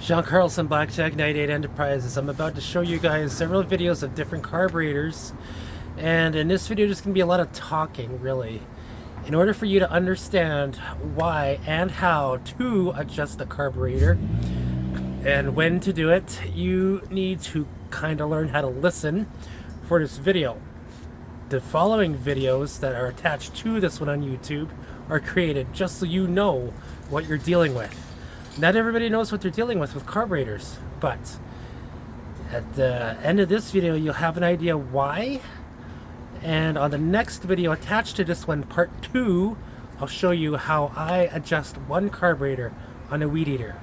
John Carlson, Blackjack 98 Enterprises. I'm about to show you guys several videos of different carburetors, and in this video there's going to be a lot of talking, really, in order for you to understand why and how to adjust the carburetor and when to do it. You need to kind of learn how to listen for this video. The following videos that are attached to this one on YouTube are created just so you know what you're dealing with. Not everybody knows what they're dealing with carburetors, but at the end of this video you'll have an idea why, and on the next video attached to this one, part 2, I'll show you how I adjust one carburetor on a weed eater.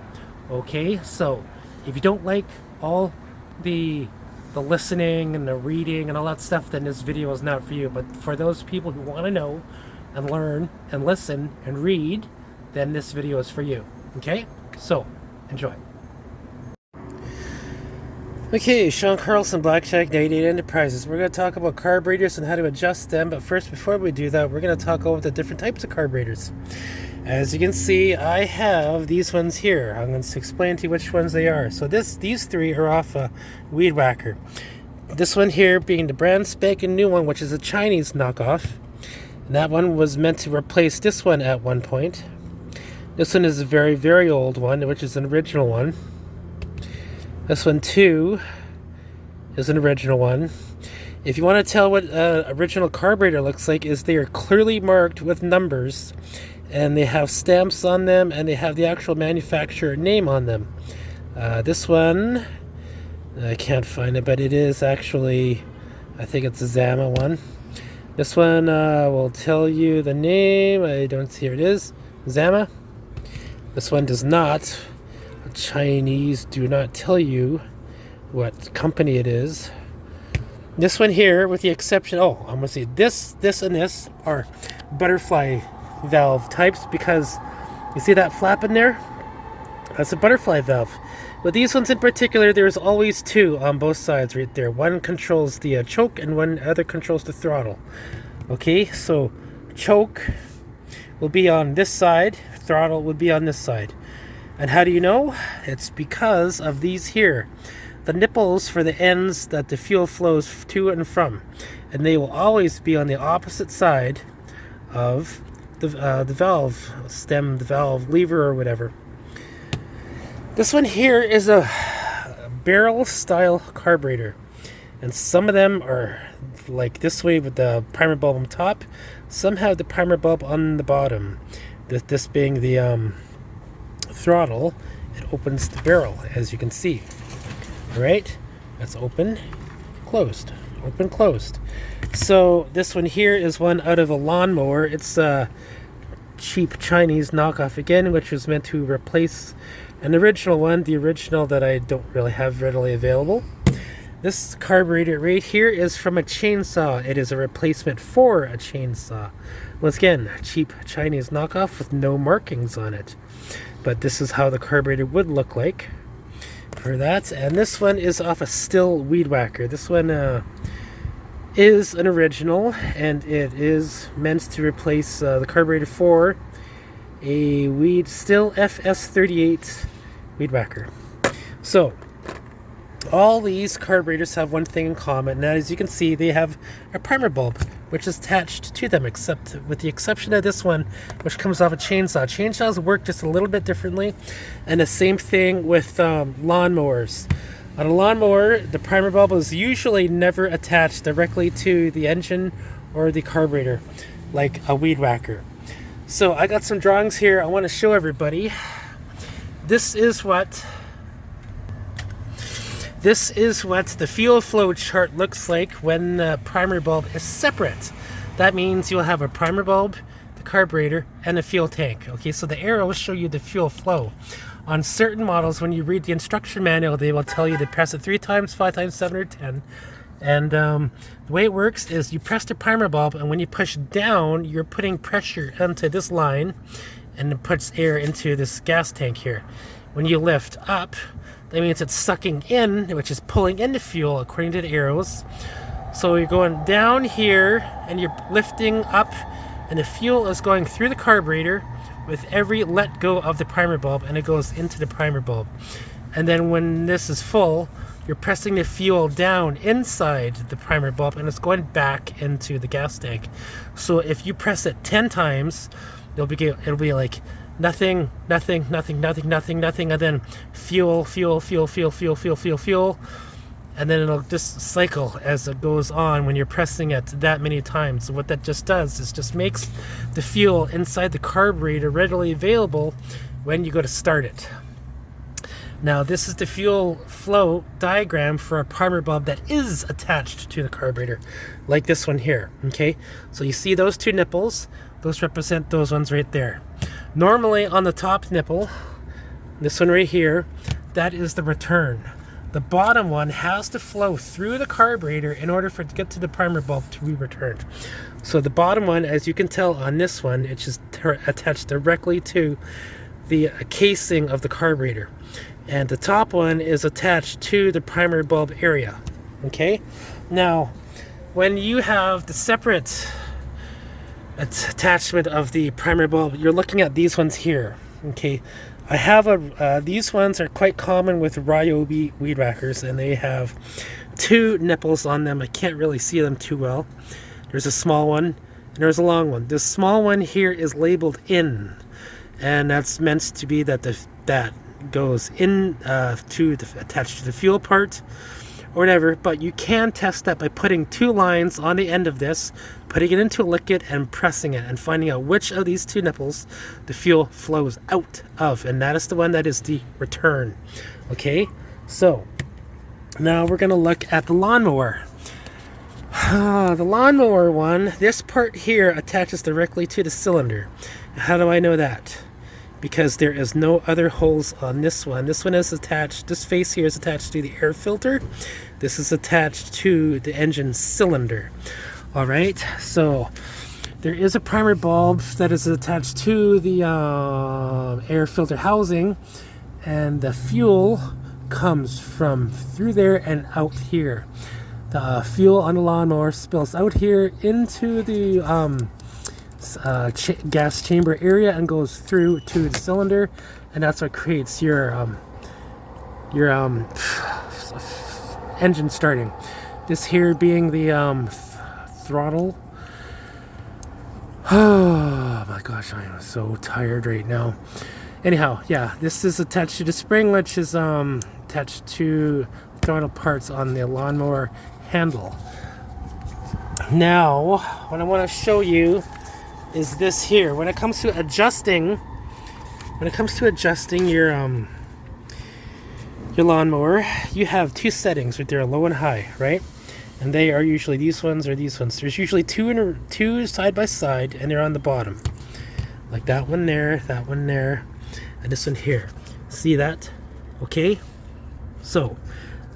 Okay, so if you don't like all the listening and the reading and all that stuff, then this video is not for you. But for those people who want to know and learn and listen and read, then this video is for you. Okay, so enjoy. Okay, Sean Carlson, Blackjack 98 Enterprises. We're going to talk about carburetors and how to adjust them. But first, before we do that, we're going to talk about the different types of carburetors. As you can see, I have these ones here. I'm going to explain to you which ones they are. So these three are off a Weed Whacker. This one here being the brand spanking new one, which is a Chinese knockoff. And that one was meant to replace this one at one point. This one is a very, very old one, which is an original one. This one, too, is an original one. If you want to tell what original carburetor looks like, is they are clearly marked with numbers, and they have stamps on them, and they have the actual manufacturer name on them. This one, I can't find it, but it is actually, I think it's a Zama one. This one will tell you the name. I don't see, here it is, Zama. This one does not. Chinese do not tell you what company it is. This one here, with the exception, I'm going to say this, and this are butterfly valve types, because you see that flap in there? That's a butterfly valve. But these ones in particular, there's always two on both sides right there. One controls the choke, and one other controls the throttle. Okay, so choke will be on this side, throttle would be on this side. And how do you know? It's because of these here, the nipples for the ends that the fuel flows to and from, and they will always be on the opposite side of the valve stem, the valve lever or whatever. This one here is a barrel style carburetor, and some of them are like this way with the primer bulb on top. Some have the primer bulb on the bottom. This being the throttle, it opens the barrel, as you can see. All right, that's open, closed, open, closed. So this one here is one out of a lawnmower. It's a cheap Chinese knockoff again, which was meant to replace an original one, the original that I don't really have readily available. This carburetor right here is from a chainsaw. It is a replacement for a chainsaw. Once again, cheap Chinese knockoff with no markings on it. But this is how the carburetor would look like for that. And this one is off a Still Weed Whacker. This one is an original, and it is meant to replace the carburetor for a Still FS38 Weed Whacker. So all these carburetors have one thing in common, and that is, you can see, they have a primer bulb which is attached to them, except with the exception of this one, which comes off a chainsaw. Chainsaws work just a little bit differently, and the same thing with lawnmowers. On a lawnmower, the primer bulb is usually never attached directly to the engine or the carburetor like a Weed Whacker. So I got some drawings here I want to show everybody. This is what the fuel flow chart looks like when the primer bulb is separate. That means you'll have a primer bulb, the carburetor, and a fuel tank. Okay, so the arrows show you the fuel flow. On certain models, when you read the instruction manual, they will tell you to press it 3 times, 5 times, 7, or 10. And the way it works is you press the primer bulb, and when you push down, you're putting pressure onto this line, and it puts air into this gas tank here. When you lift up, that means it's sucking in, which is pulling in the fuel according to the arrows. So you're going down here and you're lifting up, and the fuel is going through the carburetor with every let go of the primer bulb, and it goes into the primer bulb. And then when this is full, you're pressing the fuel down inside the primer bulb and it's going back into the gas tank. So if you press it 10 times, it'll be like nothing, nothing, nothing, nothing, nothing, nothing, and then fuel, fuel, fuel, fuel, fuel, fuel, fuel, fuel. And then it'll just cycle as it goes on when you're pressing it that many times. So what that just does is just makes the fuel inside the carburetor readily available when you go to start it. Now this is the fuel flow diagram for a primer bulb that is attached to the carburetor, like this one here, okay? So you see those two nipples, those represent those ones right there. Normally on the top nipple, this one right here, that is the return. The bottom one has to flow through the carburetor in order for it to get to the primer bulb to be returned. So the bottom one, as you can tell on this one, it's just attached directly to the casing of the carburetor. And the top one is attached to the primer bulb area. Okay? Now, when you have the separate attachment of the primer bulb, you're looking at these ones here. Okay? I have these ones are quite common with Ryobi weed whackers, and they have two nipples on them. I can't really see them too well. There's a small one and there's a long one. This small one here is labeled in, and that's meant to be that that goes in attached to the fuel part or whatever. But you can test that by putting two lines on the end of this, putting it into a liquid and pressing it and finding out which of these two nipples the fuel flows out of, and that is the one that is the return. Okay, so now we're going to look at the lawnmower. The lawnmower one, this part here attaches directly to the cylinder. How do I know that? Because there is no other holes on this one. This one is attached, this face here is attached to the air filter. This is attached to the engine cylinder. Alright, so there is a primer bulb that is attached to the air filter housing, and the fuel comes from through there and out here. The fuel on the lawnmower spills out here into the gas chamber area and goes through to the cylinder, and that's what creates your engine starting. This here being the throttle. Oh my gosh, I am so tired right now. Anyhow, yeah, this is attached to the spring, which is attached to throttle parts on the lawnmower handle. Now, what I want to show you is this here. When it comes to adjusting your lawnmower, you have two settings right there, low and high, right? And they are usually these ones or these ones. There's usually two side by side, and they're on the bottom, like that one there, and this one here. See that? Okay, so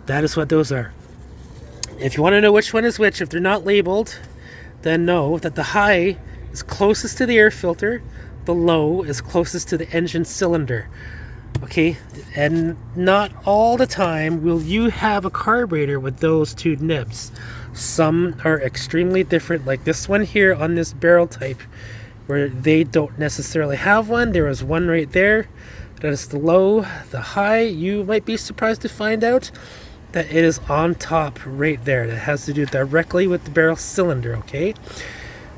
that is what those are. If you want to know which one is which, if they're not labeled, then know that the high is closest to the air filter, the low is closest to the engine cylinder. Okay, and not all the time will you have a carburetor with those two nibs. Some are extremely different, like this one here on this barrel type, where they don't necessarily have one. There is one right there. That is the low. The high, you might be surprised to find out that it is on top right there. That has to do directly with the barrel cylinder, okay?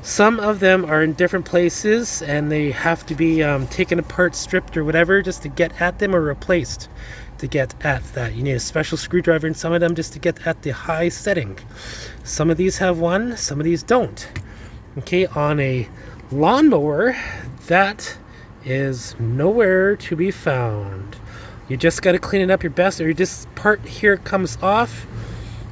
Some of them are in different places, and they have to be taken apart, stripped, or whatever, just to get at them, or replaced to get at that. You need a special screwdriver in some of them just to get at the high setting. Some of these have one, some of these don't. Okay, on a lawnmower, that is nowhere to be found. You just got to clean it up your best, or this part here comes off,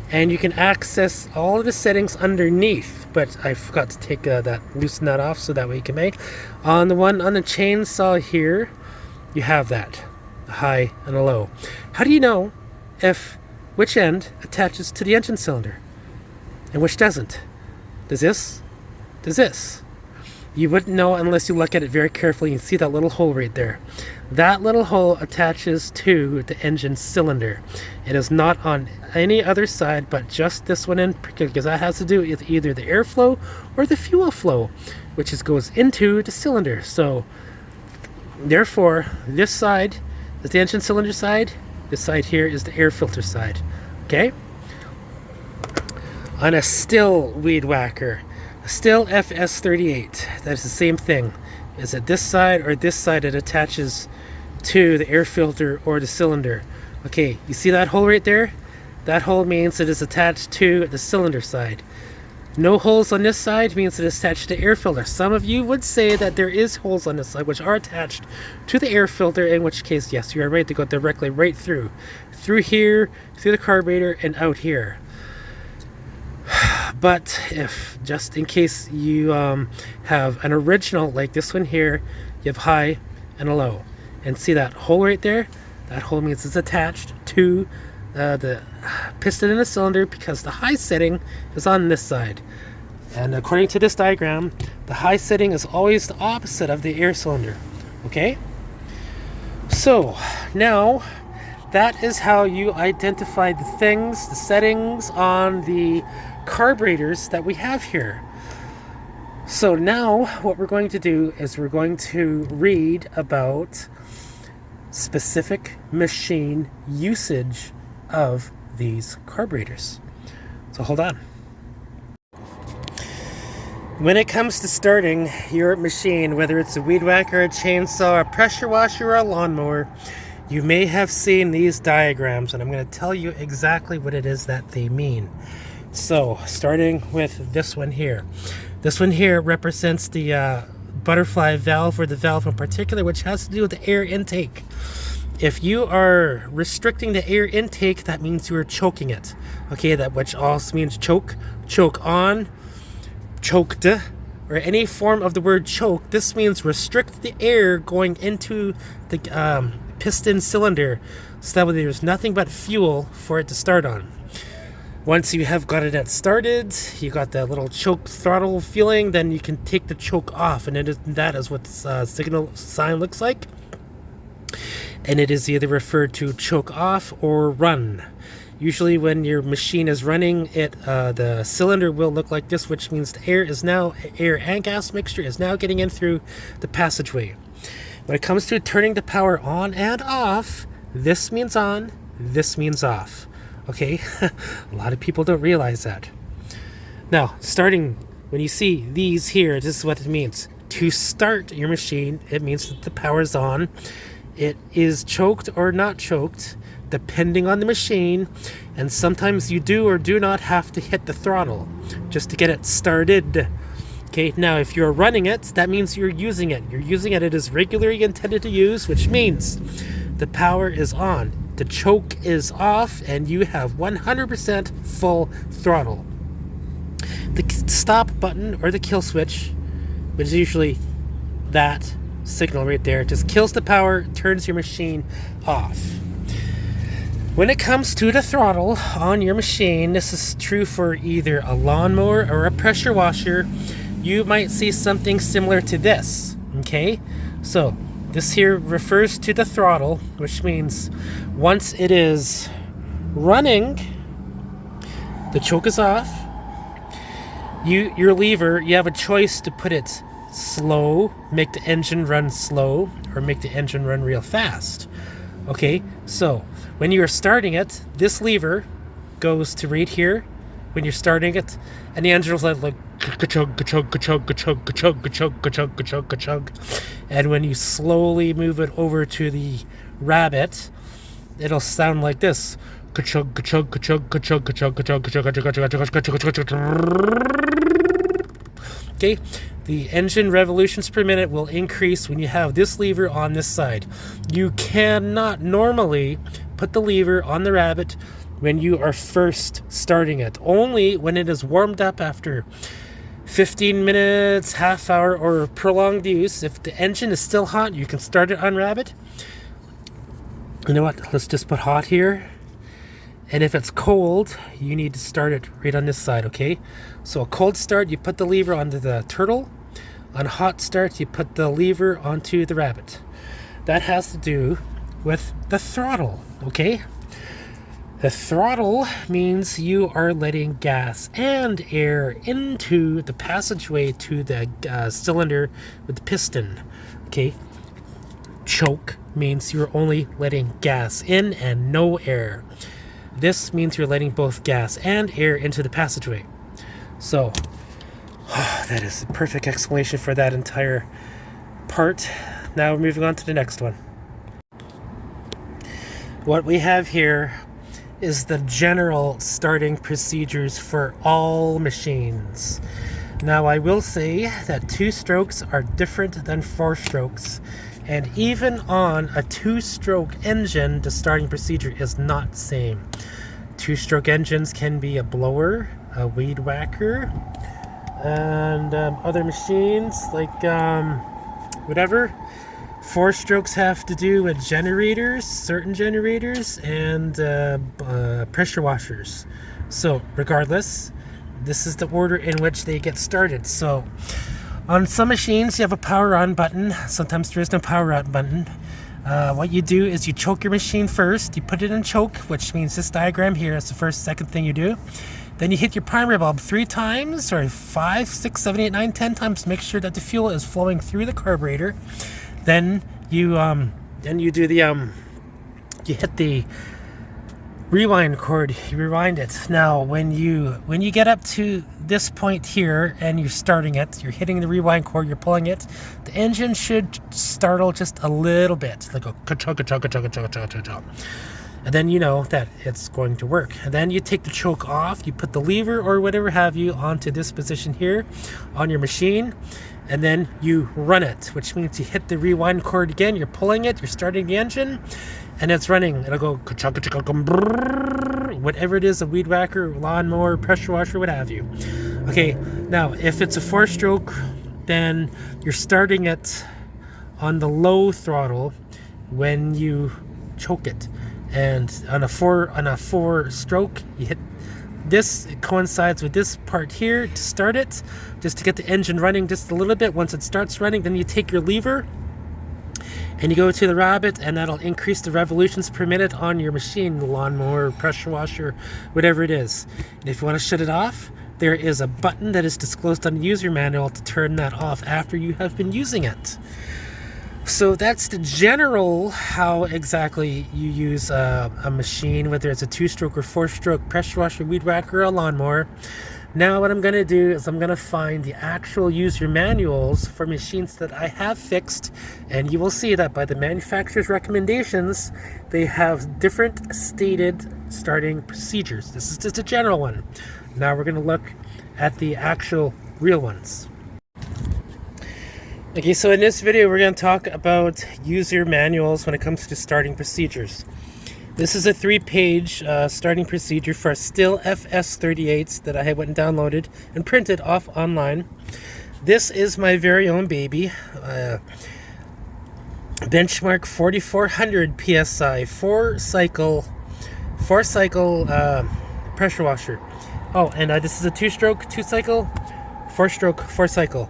and you can access all of the settings underneath. But I forgot to take loosen that off so that way you can make. On the one on the chainsaw here, you have that, the high and the low. How do you know which end attaches to the engine cylinder and which doesn't? Does this? Does this? You wouldn't know unless you look at it very carefully and see that little hole right there. That little hole attaches to the engine cylinder. It is not on any other side but just this one in particular, because that has to do with either the airflow or the fuel flow, which goes into the cylinder. So therefore, this side is the engine cylinder side, This side here is the air filter side. Okay? On a still weed whacker, a still FS38, that's the same thing. Is it this side or this side that attaches to the air filter or the cylinder? Okay, you see that hole right there? That hole means it is attached to the cylinder side. No holes on this side means it is attached to the air filter. Some of you would say that there is holes on this side which are attached to the air filter, in which case, yes, you are right to go directly right through. Through here, through the carburetor, and out here. But if, just in case you have an original like this one here, you have high and a low. And see that hole right there? That hole means it's attached to the piston in the cylinder, because the high setting is on this side. And according to this diagram, the high setting is always the opposite of the air cylinder. Okay? So, now, that is how you identify the things, the settings on the carburetors that we have here. So now what we're going to do is we're going to read about specific machine usage of these carburetors. So hold on. When it comes to starting your machine, whether it's a weed whacker, a chainsaw, a pressure washer, or a lawnmower, you may have seen these diagrams, and I'm going to tell you exactly what it is that they mean. So, starting with this one here. This one here represents the butterfly valve, or the valve in particular, which has to do with the air intake. If you are restricting the air intake, that means you are choking it. Okay, that which also means choke, choke on, choked, or any form of the word choke. This means restrict the air going into the piston cylinder, so that way there's nothing but fuel for it to start on. Once you have got it started, you got that little choke throttle feeling, then you can take the choke off, and that is what the signal sign looks like. And it is either referred to choke off or run. Usually when your machine is running, the cylinder will look like this, which means the air and gas mixture is now getting in through the passageway. When it comes to turning the power on and off, this means on, this means off. Okay, a lot of people don't realize that. Now, starting, when you see these here, this is what it means. To start your machine, it means that the power is on. It is choked or not choked, depending on the machine, and sometimes you do or do not have to hit the throttle just to get it started. Okay, now if you're running it, that means you're using it. You're using it as regularly intended to use, which means the power is on. The choke is off, and you have 100% full throttle. The stop button or the kill switch, which is usually that signal right there, just kills the power, turns your machine off. When it comes to the throttle on your machine, this is true for either a lawnmower or a pressure washer. You might see something similar to this. Okay, so this here refers to the throttle, which means once it is running, the choke is off. Your lever, you have a choice to put it slow, make the engine run slow, or make the engine run real fast. Okay, so when you are starting it, this lever goes to right here when you're starting it, and the engine will like ka-chug, ka-chug, ka-chug, ka-chug, ka-chug, ka-chug, ka-chug, ka-chug, ka-chug. And when you slowly move it over to the rabbit, it'll sound like this. Ka-chug, ka-chug, ka-chug, ka-chug, ka-chug, ka-chug, ka-chug, ka-chug, ka-chug, ka-chug, ka-chug, ka-chug. Okay, the engine revolutions per minute will increase when you have this lever on this side. You cannot normally put the lever on the rabbit when you are first starting it. Only when it is warmed up after 15 minutes, half hour, or prolonged use. If the engine is still hot, you can start it on rabbit. You know what? Let's just put hot here. And if it's cold, you need to start it right on this side, okay? So a cold start, you put the lever onto the turtle. On hot start, you put the lever onto the rabbit. That has to do with the throttle, okay? The throttle means you are letting gas and air into the passageway to the cylinder with the piston, okay? Choke means you're only letting gas in and no air. This means you're letting both gas and air into the passageway. So, that is the perfect explanation for that entire part. Now we're moving on to the next one. What we have here is the general starting procedures for all machines. Now I will say that 2 strokes are different than 4 strokes, and even on a 2-stroke engine, the starting procedure is not the same. 2-stroke engines can be a blower, a weed whacker, and other machines like whatever. 4 strokes have to do with generators, certain generators, and pressure washers. So regardless, this is the order in which they get started. So on some machines you have a power on button, sometimes there is no power on button. What you do is you choke your machine first, you put it in choke, which means this diagram here is the second thing you do. Then you hit your primary bulb 3 times, or 5, 6, 7, 8, 9, 10 times to make sure that the fuel is flowing through the carburetor. Then you do the you hit the rewind cord, you rewind it. Now when you get up to this point here and you're starting it, you're hitting the rewind cord, you're pulling it, the engine should startle just a little bit, like a ka-chug, ka-chug, ka-chug, ka-chug, ka-chug, ka-chug. And then you know that it's going to work. And then you take the choke off, you put the lever or whatever have you onto this position here on your machine, and then you run it, which means you hit the rewind cord again, you're pulling it, you're starting the engine, and it's running. It'll go ka-chug, ka-chug, ka-chug, brrr, whatever it is, a weed whacker, lawnmower, pressure washer, what have you. Okay, now if it's a 4-stroke, then you're starting it on the low throttle when you choke it. And on a 4-stroke, you hit this. It coincides with this part here to start it, just to get the engine running just a little bit. Once it starts running, then you take your lever and you go to the rabbit, and that'll increase the revolutions per minute on your machine, the lawnmower, pressure washer, whatever it is. And if you want to shut it off, there is a button that is disclosed on the user manual to turn that off after you have been using it. So that's the general how exactly you use a machine, whether it's a 2-stroke or 4-stroke pressure washer, weed whacker, or a lawnmower. Now what I'm going to do is I'm going to find the actual user manuals for machines that I have fixed, and you will see that by the manufacturer's recommendations, they have different stated starting procedures. This is just a general one. Now we're going to look at the actual real ones. Okay, so in this video we're going to talk about user manuals when it comes to starting procedures. This is a 3-page starting procedure for a Still FS38s that I went and downloaded and printed off online. This is my very own baby. Benchmark 4400 PSI, 4-cycle pressure washer. Oh, and this is a 2-stroke, 2-cycle, 4-stroke, 4-cycle.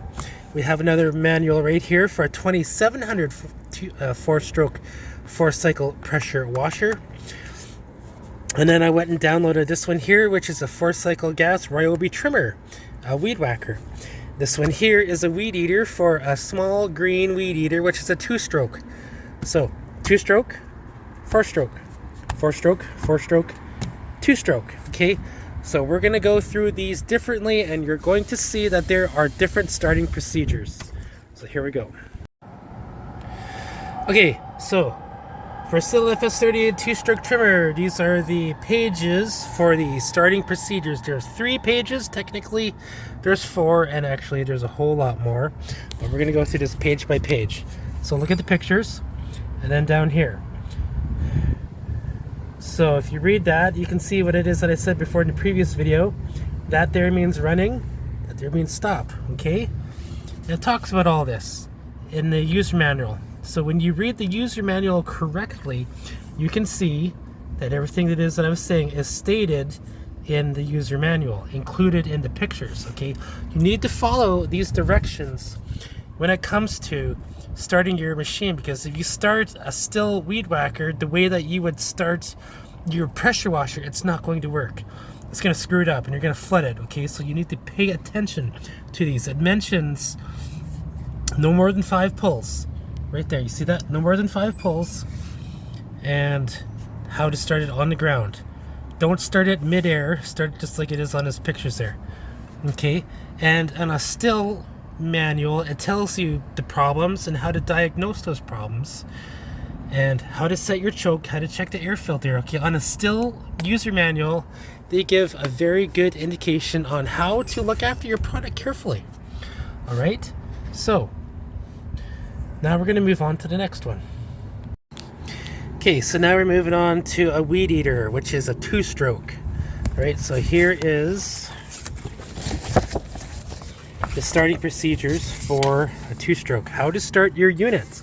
We have another manual right here for a 2700 4-stroke, 4-cycle pressure washer. And then I went and downloaded this one here, which is a 4-cycle gas Ryobi trimmer, a weed whacker. This one here is a weed eater for a small green weed eater, which is a 2-stroke. So 2-stroke, 4-stroke, 4-stroke, 4-stroke, 2-stroke. Okay. So we're going to go through these differently, and you're going to see that there are different starting procedures. So here we go. Okay, so for Still FS38 2-stroke trimmer, these are the pages for the starting procedures. There's 3 pages, technically there's 4, and actually there's a whole lot more. But we're going to go through this page by page. So look at the pictures, and then down here. So if you read that, you can see what it is that I said before in the previous video. That there means running, that there means stop, okay? And it talks about all this in the user manual. So when you read the user manual correctly, you can see that everything that is that I was saying is stated in the user manual, included in the pictures, okay? You need to follow these directions when it comes to starting your machine, because if you start a Still weed whacker the way that you would start your pressure washer, it's not going to work. It's going to screw it up and you're going to flood it, okay? So you need to pay attention to these. It mentions no more than 5 pulls. right there. You see that? No more than 5 pulls. And how to start it on the ground. Don't start it mid-air. Start it just like it is on his pictures there. Okay? And on a still manual, it tells you the problems and how to diagnose those problems. And how to set your choke, how to check the air filter. Okay, on a still user manual, they give a very good indication on how to look after your product carefully. Alright, so now we're going to move on to the next one. Okay, so now we're moving on to a weed eater, which is a 2-stroke. Alright, so here is the starting procedures for a 2-stroke. How to start your unit.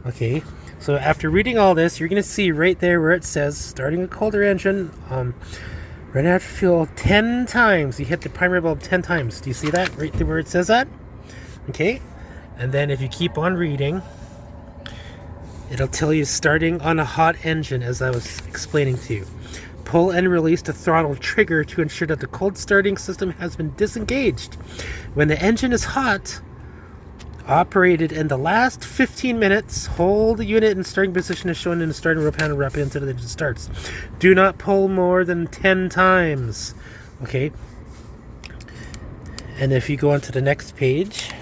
Okay. So after reading all this, you're going to see right there where it says starting a colder engine, right after fuel 10 times. You hit the primary bulb 10 times. Do you see that right there where it says that? Okay. And then if you keep on reading, it'll tell you starting on a hot engine, as I was explaining to you. Pull and release the throttle trigger to ensure that the cold starting system has been disengaged. When the engine is hot, operated in the last 15 minutes, hold the unit in starting position as shown in the starting row panel, wrap it until the engine starts. Do not pull more than 10 times. Okay. And if you go on to the next page,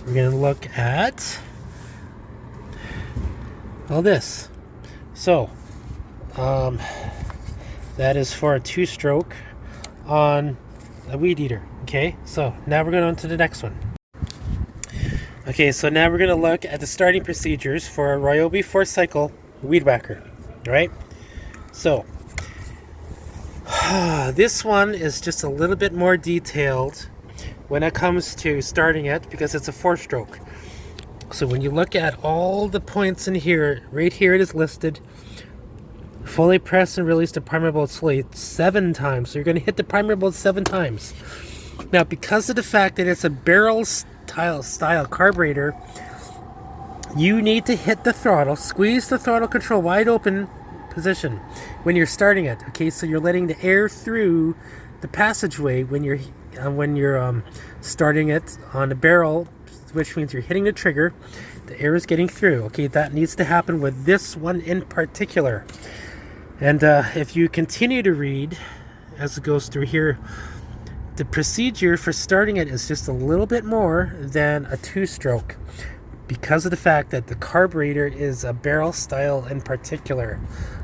we're going to look at all this. So, that is for a 2-stroke on a weed eater. Okay, so now we're going on to the next one. Okay, so now we're going to look at the starting procedures for a Ryobi 4-cycle weed whacker. Alright, so this one is just a little bit more detailed when it comes to starting it because it's a 4-stroke. So when you look at all the points in here, right here it is listed. Fully press and release the primary bulb slowly 7 times. So you're going to hit the primary bulb 7 times. Now, because of the fact that it's a barrel style carburetor, you need to hit the throttle, squeeze the throttle control wide open position when you're starting it. Okay, so you're letting the air through the passageway when you're starting it on a barrel, which means you're hitting the trigger. The air is getting through. Okay, that needs to happen with this one in particular. And if you continue to read as it goes through here, the procedure for starting it is just a little bit more than a 2-stroke because of the fact that the carburetor is a barrel style in particular.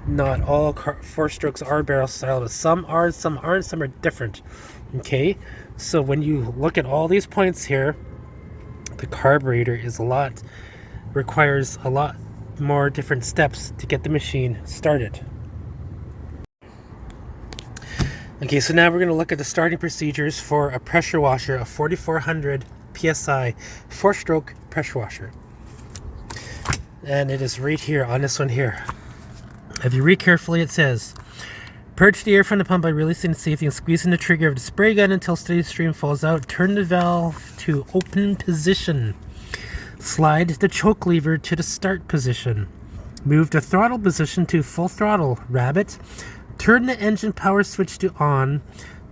Not all 4-strokes are barrel style, but some are, some aren't, some are different. Okay, so when you look at all these points here, the carburetor requires a lot more different steps to get the machine started. Okay, so now we're going to look at the starting procedures for a pressure washer, a 4400 PSI 4-stroke pressure washer. And it is right here on this one here. If you read carefully, it says, purge the air from the pump by releasing the safety and squeezing the trigger of the spray gun until steady stream falls out. Turn the valve to open position. Slide the choke lever to the start position. Move the throttle position to full throttle. Rabbit. Turn the engine power switch to on.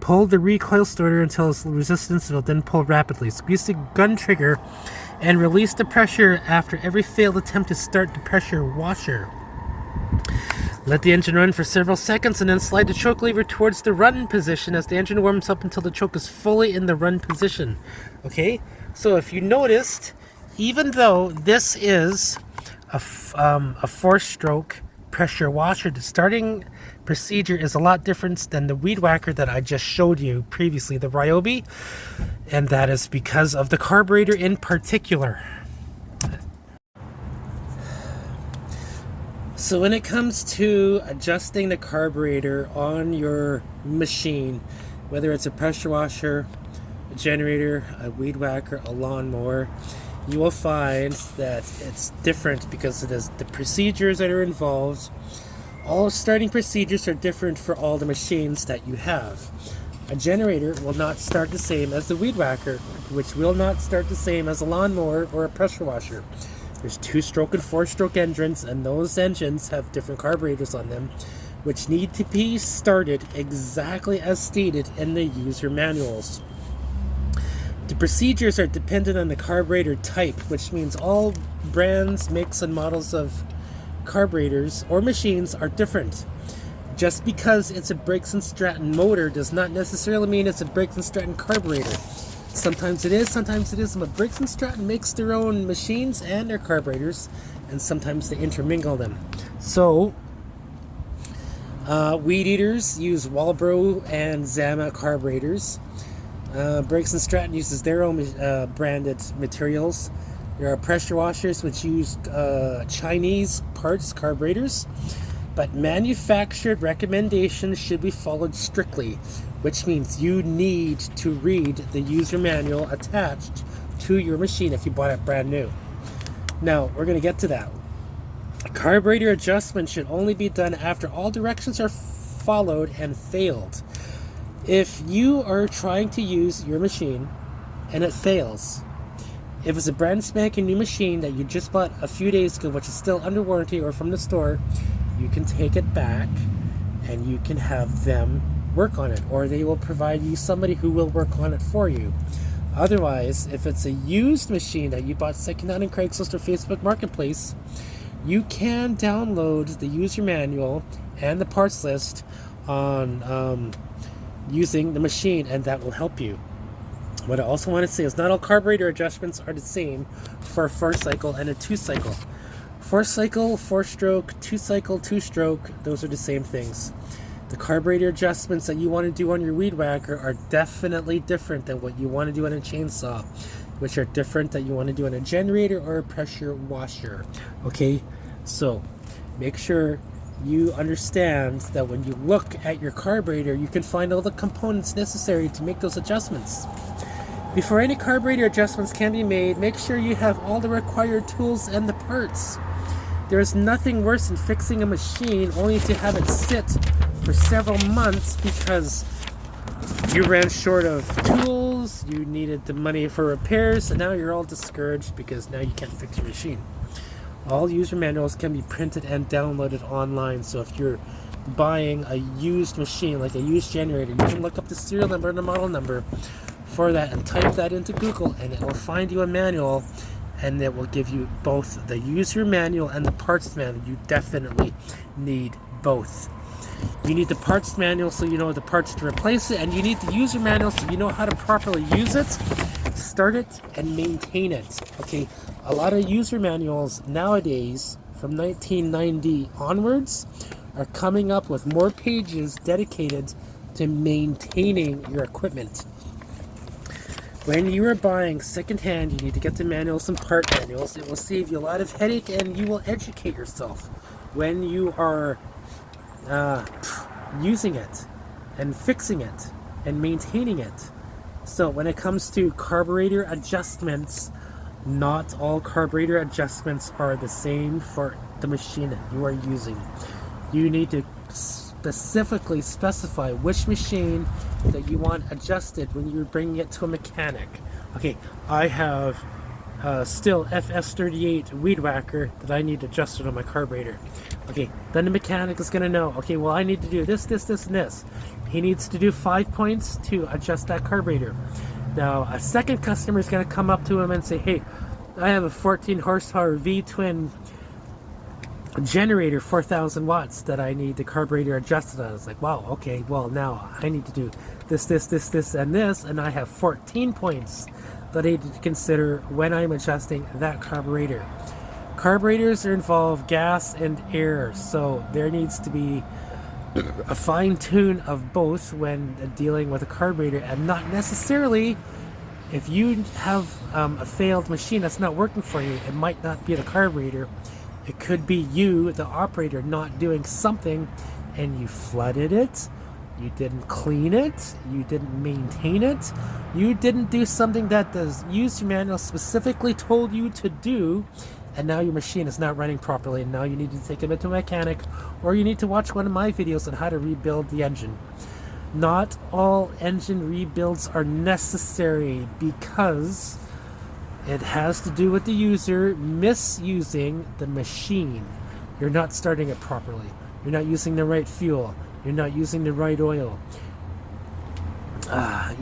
Pull the recoil starter until its resistance will then pull rapidly. Squeeze the gun trigger and release the pressure after every failed attempt to start the pressure washer. Let the engine run for several seconds and then slide the choke lever towards the run position as the engine warms up until the choke is fully in the run position. Okay, so if you noticed, even though this is a 4-stroke pressure washer, the starting procedure is a lot different than the weed whacker that I just showed you previously, the Ryobi, and that is because of the carburetor in particular. So when it comes to adjusting the carburetor on your machine, whether it's a pressure washer, a generator, a weed whacker, a lawnmower, you will find that it's different because it is the procedures that are involved. All starting procedures are different for all the machines that you have. A generator will not start the same as the weed whacker, which will not start the same as a lawnmower or a pressure washer. There's 2-stroke and 4-stroke engines, and those engines have different carburetors on them, which need to be started exactly as stated in the user manuals. The procedures are dependent on the carburetor type, which means all brands, makes, and models of carburetors or machines are different. Just because it's a Briggs & Stratton motor does not necessarily mean it's a Briggs & Stratton carburetor. Sometimes it is, sometimes it isn't, but Briggs & Stratton makes their own machines and their carburetors, and sometimes they intermingle them. So, weed eaters use Walbro and Zama carburetors. Briggs & Stratton uses their own branded materials. There are pressure washers which use Chinese parts carburetors, but manufactured recommendations should be followed strictly, which means you need to read the user manual attached to your machine if you bought it brand new. Now, we're going to get to that. Carburetor adjustment should only be done after all directions are followed and failed. If you are trying to use your machine and it fails, if it's a brand spanking new machine that you just bought a few days ago, which is still under warranty or from the store, you can take it back and you can have them work on it, or they will provide you somebody who will work on it for you. Otherwise, if it's a used machine that you bought secondhand on Craigslist or Facebook Marketplace, you can download the user manual and the parts list on using the machine, and that will help you. What I also want to say is not all carburetor adjustments are the same for a 4-cycle and a 2-cycle. 4-cycle, 4-stroke, 2-cycle, 2-stroke, those are the same things. The carburetor adjustments that you want to do on your weed whacker are definitely different than what you want to do on a chainsaw, which are different that you want to do on a generator or a pressure washer. Okay, so make sure you understand that when you look at your carburetor, you can find all the components necessary to make those adjustments. Before any carburetor adjustments can be made, make sure you have all the required tools and the parts. There is nothing worse than fixing a machine only to have it sit for several months because you ran short of tools, you needed the money for repairs, and now you're all discouraged because now you can't fix your machine. All user manuals can be printed and downloaded online, so if you're buying a used machine, like a used generator, you can look up the serial number and the model number for that and type that into Google, and it will find you a manual, and it will give you both the user manual and the parts manual. You definitely need both. You need the parts manual so you know the parts to replace it, and you need the user manual so you know how to properly use it, start it, and maintain it. Okay, a lot of user manuals nowadays from 1990 onwards are coming up with more pages dedicated to maintaining your equipment. When you are buying secondhand, you need to get the manuals and part manuals. It will save you a lot of headache and you will educate yourself when you are using it and fixing it and maintaining it. So when it comes to carburetor adjustments, not all carburetor adjustments are the same for the machine that you are using. You need to specifically specify which machine that you want adjusted when you're bringing it to a mechanic. Okay, I have still FS38 weed whacker that I need adjusted on my carburetor. Okay, then the mechanic is going to know, okay, well I need to do this, this, this, and this. He needs to do 5 points to adjust that carburetor. Now, a second customer is going to come up to him and say, hey, I have a 14 horsepower V-twin generator, 4,000 watts, that I need the carburetor adjusted on. It's like, wow, okay, well now I need to do this, this, this, this, and this, and I have 14 points that I need to consider when I'm adjusting that carburetor. Carburetors involve gas and air, so there needs to be a fine tune of both when dealing with a carburetor, and not necessarily if you have a failed machine that's not working for you, it might not be the carburetor. It could be you, the operator, not doing something, and you flooded it, you didn't clean it, you didn't maintain it, you didn't do something that the user manual specifically told you to do, and now your machine is not running properly, and now you need to take it into a mechanic, or you need to watch one of my videos on how to rebuild the engine. Not all engine rebuilds are necessary because it has to do with the user misusing the machine. You're not starting it properly. You're not using the right fuel. You're not using the right oil.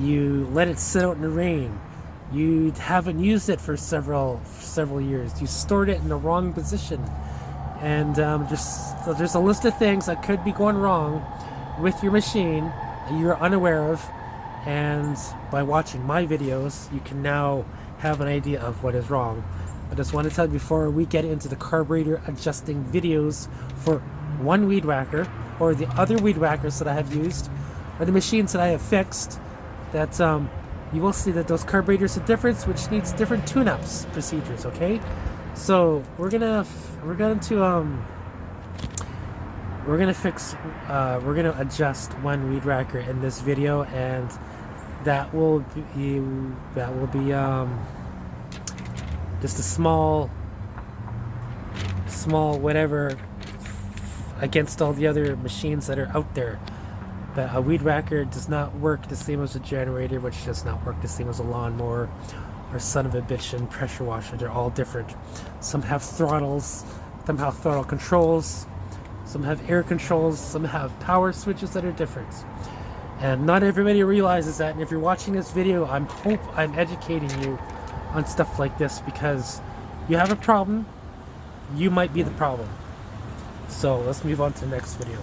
You let it sit out in the rain. You haven't used it for several years. You stored it in the wrong position, and there's a list of things that could be going wrong with your machine that you're unaware of. And by watching my videos, you can now have an idea of what is wrong. I just want to tell you before we get into the carburetor adjusting videos for one weed whacker or the other weed whackers that I have used or the machines that I have fixed, that you will see that those carburetors are different, which needs different tune-ups procedures. Okay, so we're gonna adjust one weed whacker in this video, and that will be just a small whatever against all the other machines that are out there. But a weed whacker does not work the same as a generator, which does not work the same as a lawnmower or son of a bitch and pressure washer. They're all different. Some have throttles, some have throttle controls, some have air controls, some have power switches that are different. And not everybody realizes that. And if you're watching this video, I hope I'm educating you on stuff like this, because you have a problem, you might be the problem. So let's move on to the next video.